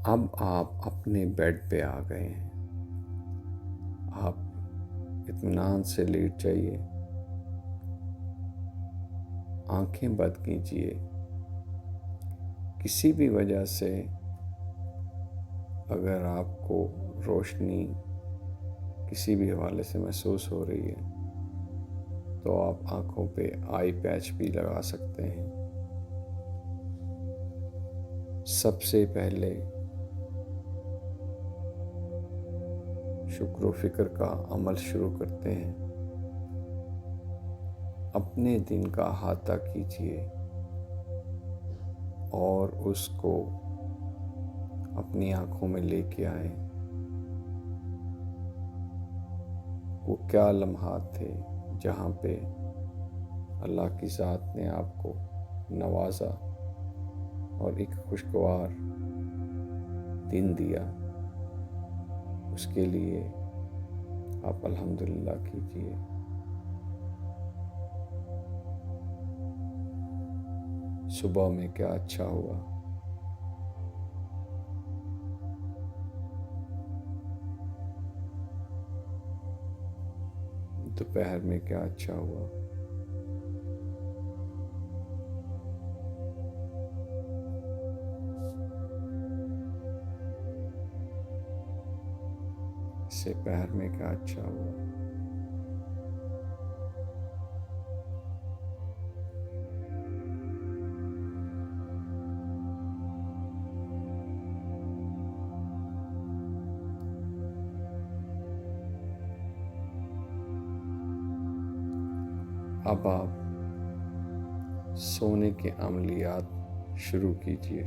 अब आप अपने बेड पे आ गए हैं। आप इत्मीनान से लेट जाइए, आंखें बंद कीजिए। किसी भी वजह से अगर आपको रोशनी किसी भी हवाले से महसूस हो रही है तो आप आंखों पे आई पैच भी लगा सकते हैं। सबसे पहले शुक्र फिक्र का अमल शुरू करते हैं। अपने दिन का अहाता कीजिए और उसको अपनी आंखों में लेके आए। वो क्या लम्हात थे जहाँ पे अल्लाह की ज़ात ने आपको नवाजा और एक खुशगवार दिन दिया। उसके लिए आप अल्हम्दुलिल्लाह कीजिए। सुबह में क्या अच्छा हुआ, दोपहर में क्या अच्छा हुआ, दोपहर में क्या अच्छा हुआ। अब आप सोने के अमलियात शुरू कीजिए।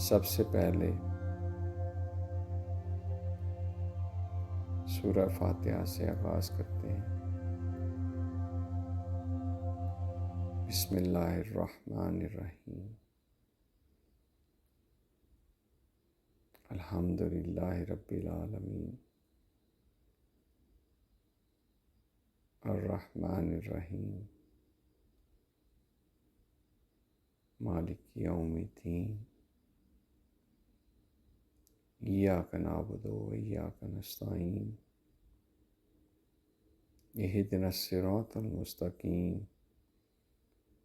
सबसे पहले सूरह फातिहा से आगाज़ करते हैं। बिस्मिल्लाहिर्रहमानिर्रहीम। अल्हम्दुलिल्लाहि रब्बिल आलमीन। अर्रहमानिर्रहीम। मालिक यौमिद्दीन। इय्याका नअबुदु व इय्याका नस्तईन। इहदिनस सिरातल मुस्तकीम।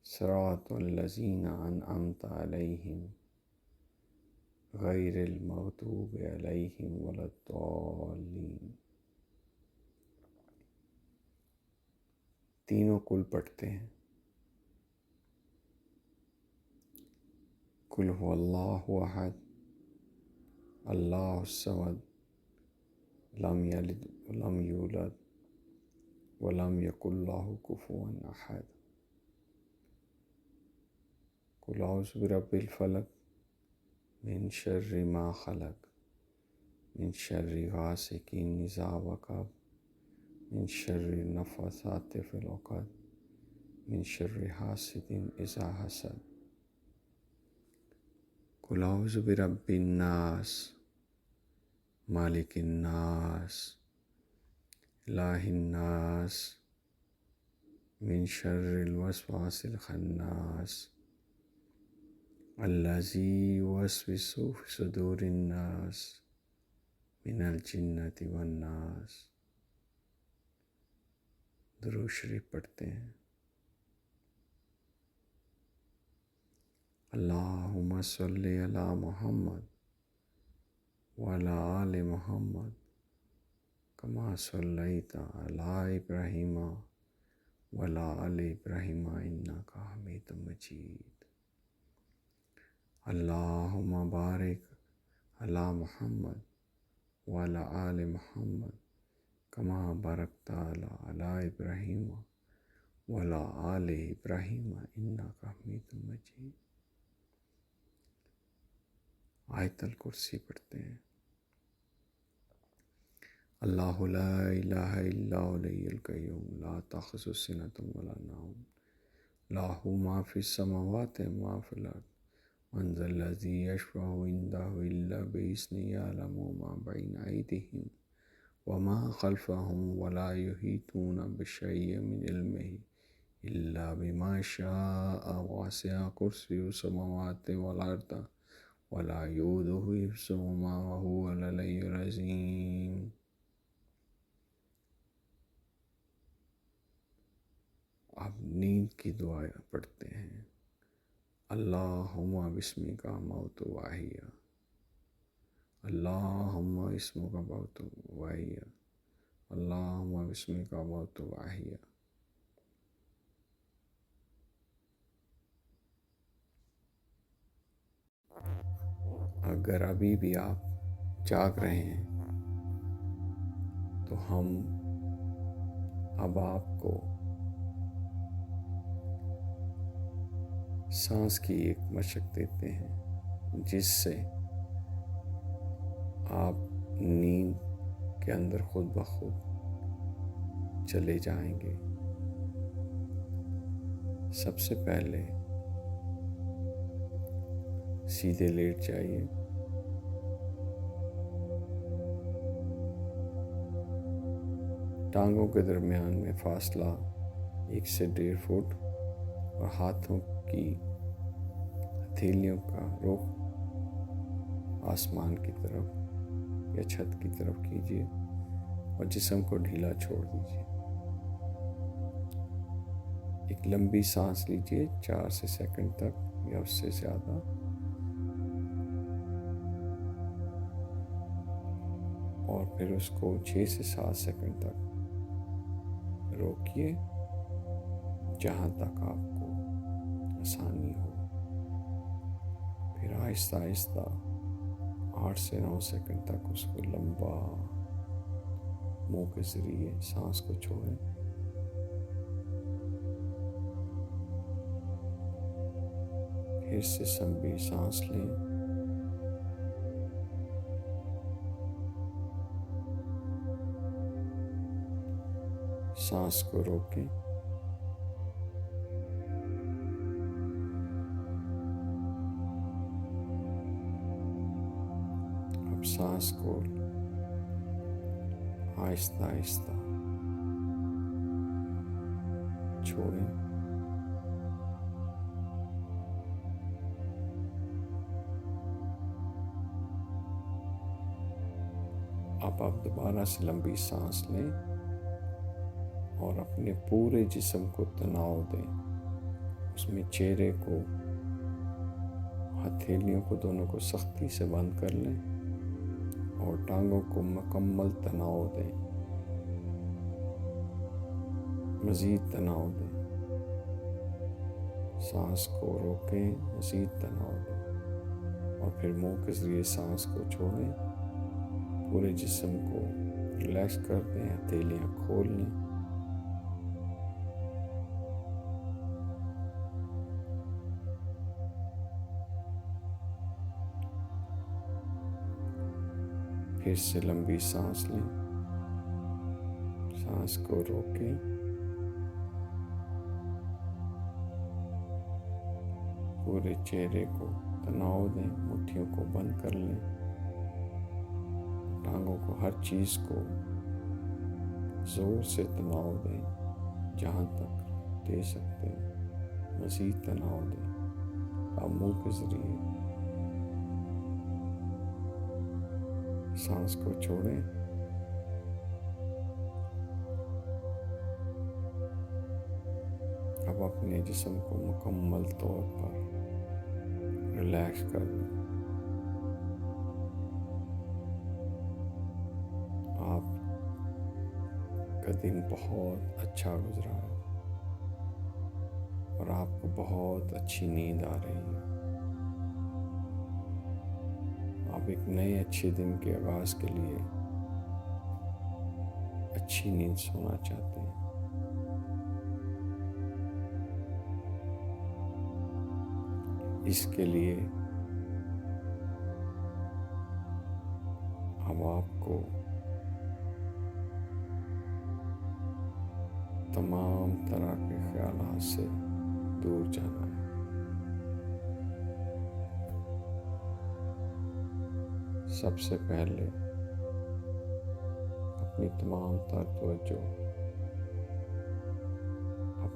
सिरातल लज़ीना अनअमता अलैहिम गैरिल मग़दूबि अलैहिम वलद्दाल्लीन। तीनों कुल पढ़ते हैं। कुल हुवल्लाहु अहद, अल्लाहुस समद, लम यलिद वलम यूलद वलम यकुल लहू कुफुवन अहद। कुल औज़ु बिरब्बिल फलक मिन शर्रि मा खलक, मिन शर्रि गासिकिन इज़ा वक़ब, मिन शर्रि नफ़्फ़ासाति फ़िल उक़द, मिन शर्रि हासिदिन इज़ा हसद। कुल औज़ु बिरब्बिन नास, मालिकिन नास, इलाहिन नास, मिन शर्रिल वसवासिल खन्नास, अल्लज़ी युवस्विसु फ़ी सुदूरिन नास, मिनल जिन्नति वन नास। दुरूद शरीफ पढ़ते हैं। अल्लाहुम्मा सल्लि अला मुहम्मद व अला आलि मुहम्मद कमा सल्लैता अला इब्राहीम व अला आलि इब्राहीम इन्नका हमीदुम मजीद। अल्लाहुम्मा बारिक अला मुहम्मद व अला आलि मुहम्मद कमा बारकता अला इब्राहीम व अला आलि इब्राहीम इन्नका हमीदुम मजीद। आयतल कुर्सी पढ़ते हैं। अल्लाहु ला इलाहा इल्ला हुवल हय्युल क़य्यूम ला तअख़ुज़ुहु सिनतुन वला नौम लहू मा फ़िस समावाति व मा फ़िल अर्ज़ मन ज़ल्लज़ी यशफ़अउ इंदहु इल्ला बिइज़्निही यअलमु मा बैना अयदीहिम व मा ख़ल्फ़हुम व ला युहीतूना बिशैइन मिन इल्मिही इल्ला बिमा शाअ वसिअ कुर्सियुहु समावाति वल अर्द वला यऊदुहु हिफ्ज़ुहुमा व हुवल अलिय्युल अज़ीम। अब नींद की दुआ पढ़ते हैं। अल्लाहुम्मा बिस्मिका मौतु वाहिया, अल्लाहुम्मा बिस्मिका मौतु वाहिया, अल्लाहुम्मा बिस्मिका मौतु वाहिया। अगर अभी भी आप जाग रहे हैं तो हम अब आपको सांस की एक मशक देते हैं जिससे आप नींद के अंदर खुद ब खुद चले जाएंगे। सबसे पहले सीधे लेट जाइए। टांगों के दरमियान में फासला 1 से 1.5 फुट और हाथों की हथेलियों का रुख आसमान की तरफ या छत की तरफ कीजिए और जिस्म को ढीला छोड़ दीजिए। एक लंबी सांस लीजिए 4 से सेकंड तक या उससे ज़्यादा। और फिर उसको 6 से 7 सेकंड तक रोकिए जहाँ तक आपको आसानी हो। फिर आहिस्ता आहिस्ता 8 से 9 सेकंड तक उसको लंबा मुंह के ज़रिए सांस को छोड़ें। फिर से लंबी सांस लें। सांस को रोकें। अब सांस को आहिस्ता आहिस्ता छोड़ें। अब आप दोबारा से लंबी सांस लें और अपने पूरे जिस्म को तनाव दें। उसमें चेहरे को, हथेलियों को दोनों को सख्ती से बंद कर लें और टांगों को मुकम्मल तनाव दें, मज़ीद तनाव दें। सांस को रोकें, मज़ीद तनाव दें और फिर मुंह के ज़रिए सांस को छोड़ें। पूरे जिस्म को रिलैक्स कर दें, हथेलियाँ खोल लें। फिर से लंबी सांस लें, सांस को रोकें, पूरे चेहरे को तनाव दें, मुट्ठियों को बंद कर लें, टांगों को, हर चीज़ को ज़ोर से तनाव दें जहाँ तक दे सकते हैं, मज़ीद तनाव दें। आप मुंह के ज़रिए सांस को छोड़ें। अब अपने जिस्म को मुकम्मल तौर पर रिलैक्स कर दें। आपका दिन बहुत अच्छा गुजरा है और आपको बहुत अच्छी नींद आ रही है। आप एक नए अच्छे दिन के आगाज़ के लिए अच्छी नींद सोना चाहते हैं। इसके लिए अब आपको तमाम तरह के ख्यालात से दूर जाना है। सबसे पहले अपनी तमाम तर तवज्जो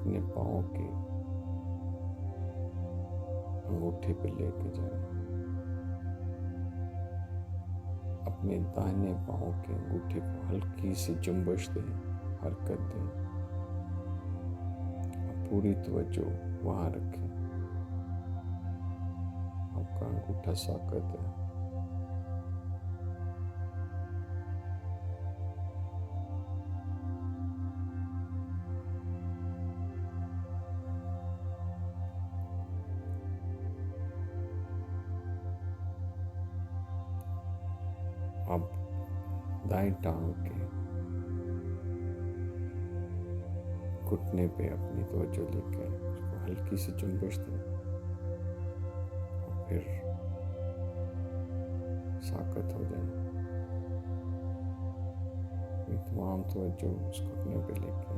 अपने पाँव के अंगूठे पे लेके जाएं। अपने दाहिने पाँव के अंगूठे को हल्की सी जुम्बश दें, हरकत दें और पूरी तवज्जो वहाँ रखें। आपका अंगूठा साकत है। अब दाएं टांग के घुटने पे अपनी तवज्जो लेकर उसको हल्की सी जुम्बश दें और फिर साकत हो जाए। अपनी तमाम तवज्जो उस घुटने पे लेके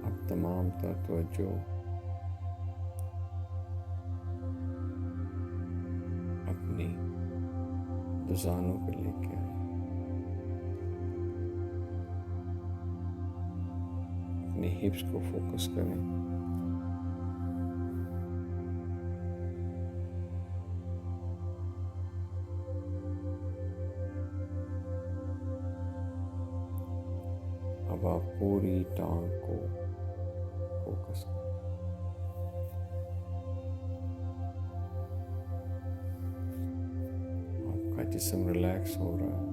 अब तमाम तवज्जो अपनी दुजानों पे लेके आए। अपने हिप्स को फोकस करें। अब आप पूरी टांग को फोकस करें। आपका जिस्म रिलैक्स हो रहा है।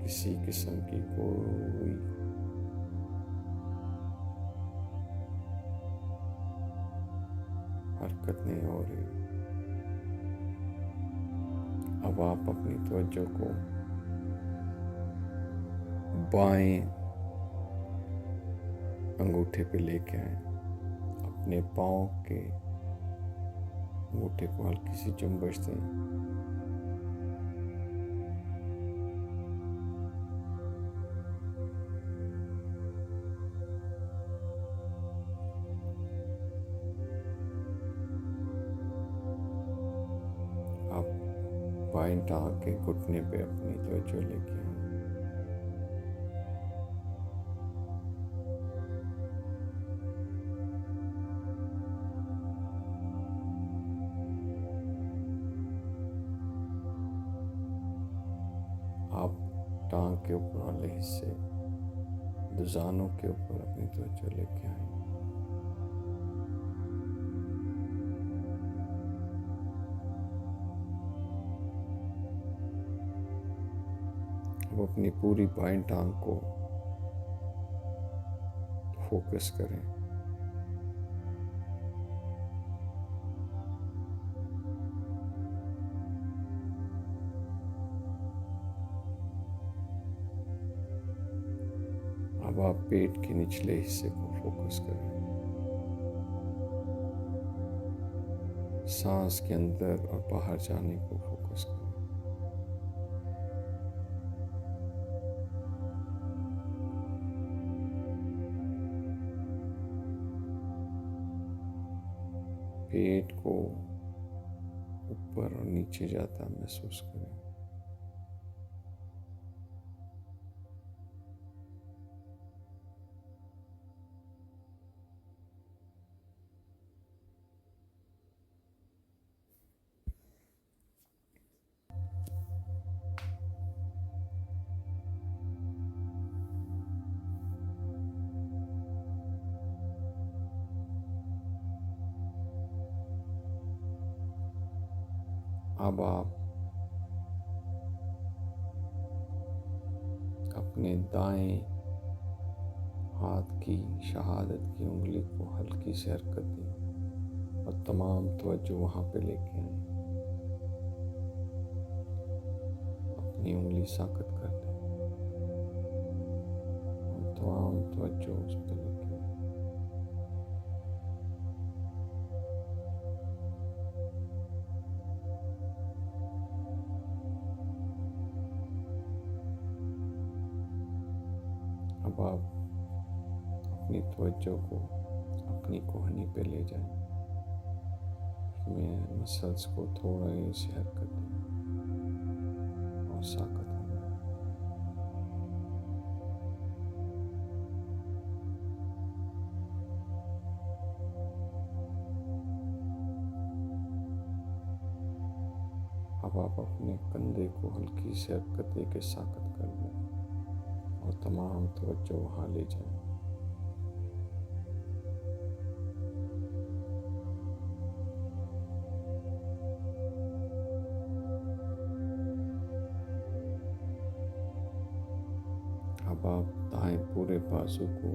किसी किस्म की कोई हरकत नहीं हो रही। अब आप अपनी तवज्जो को बाएं अंगूठे पे लेके आए। अपने पाँव के अंगूठे को हल्की सी जुम्बश दें। आप बाएं टांग के घुटने पे अपनी तवज्जो लेके आए। आप टांग के ऊपर वाले हिस्से दुजानों के ऊपर अपनी तवज्जो लेके आए। अब अपनी पूरी बाएं टांग को फोकस करें। अब आप पेट के निचले हिस्से को फोकस करें। सांस के अंदर और बाहर जाने को फोकस करें। पेट को ऊपर और नीचे जाता महसूस करें। अब आप अपने दाएं हाथ की शहादत की उंगली को हल्की से हरकत दें और तमाम तवज्जो वहाँ पे लेके आए। अपनी उंगली साकत कर दें और तमाम तवज्जो उस पर लेके आए। अब आप अपनी तवज्जो को अपनी कोहनी पे ले जाएं। उसमें मसल्स को थोड़ा सी हरकत दें और साकत हो जाए। अब आप अपने कंधे को हल्की से हरकत दे के साकत कर दें और तमाम तवज्जो वहाँ ले जाएं। अब आप दाएं पूरे बाजू को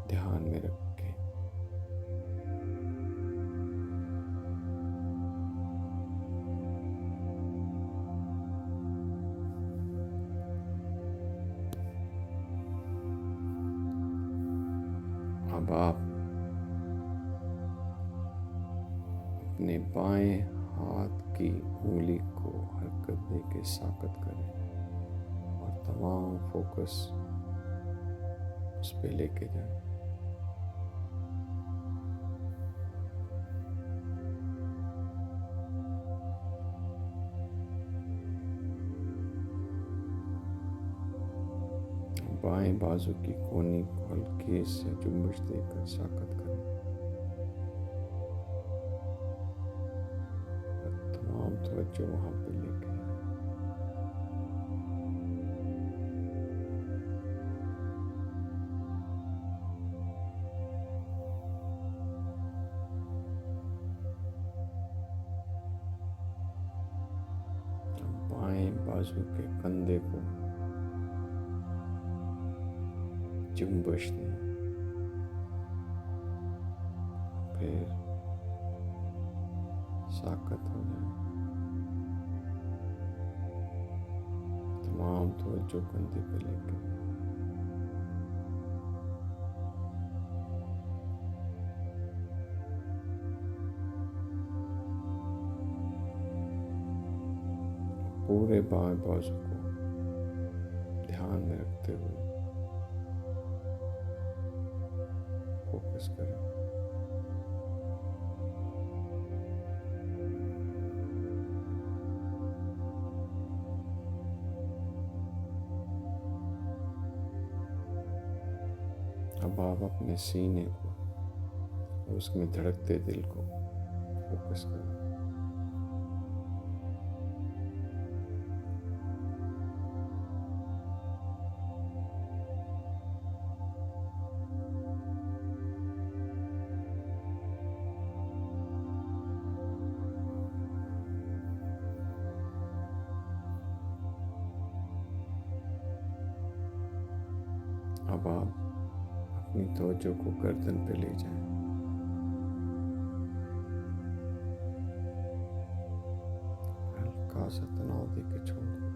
ध्यान में रखें। अब आप अपने बाएं हाथ की उंगली को हरकत दे के साकत करें और तमाम फोकस उस पे लेके जाएं। बाएं बाजू की कोहनी को हल्के से जुम्बश देकर साकत करें और तमाम तवज्जो वहाँ पे लेके आएं। बाएं बाजू के कंधे को जुम्बश दें, फिर साकत हो जाए। तमाम तवज्जो कंधे पे लेके पूरे बाएं बाजू को ध्यान में रखते हुए फोकस करें। अब आप अपने सीने को और उसमें धड़कते दिल को फोकस करें। अब आप अपनी तवज्जो को गर्दन पे ले जाएं। हल्का सा तनाव दे के छोड़ दें।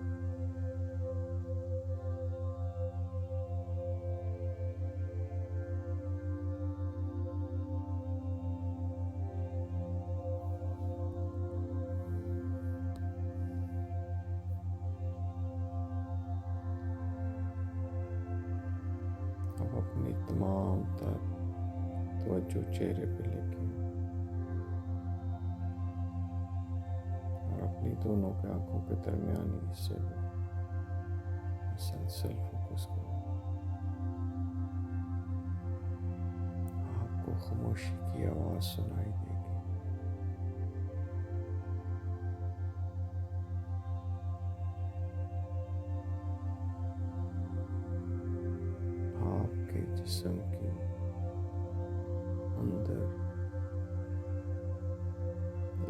अब अपनी तमाम तवज्जो चेहरे पे लेके और अपनी दोनों के आंखों के दरमियानी हिस्से में मुसलसल फोकस करें। आपको खामोशी की आवाज़ सुनाई देगी। आपके जिस्म की अंदर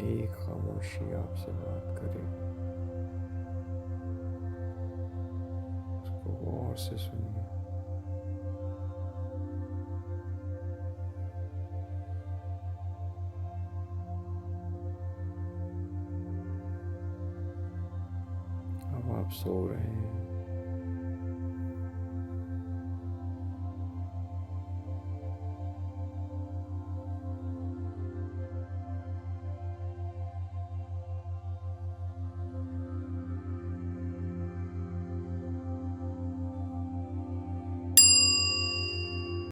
एक खामोशी आपसे बात करेगी। उसको गौर से सुनिए। अब आप सो रहे हैं।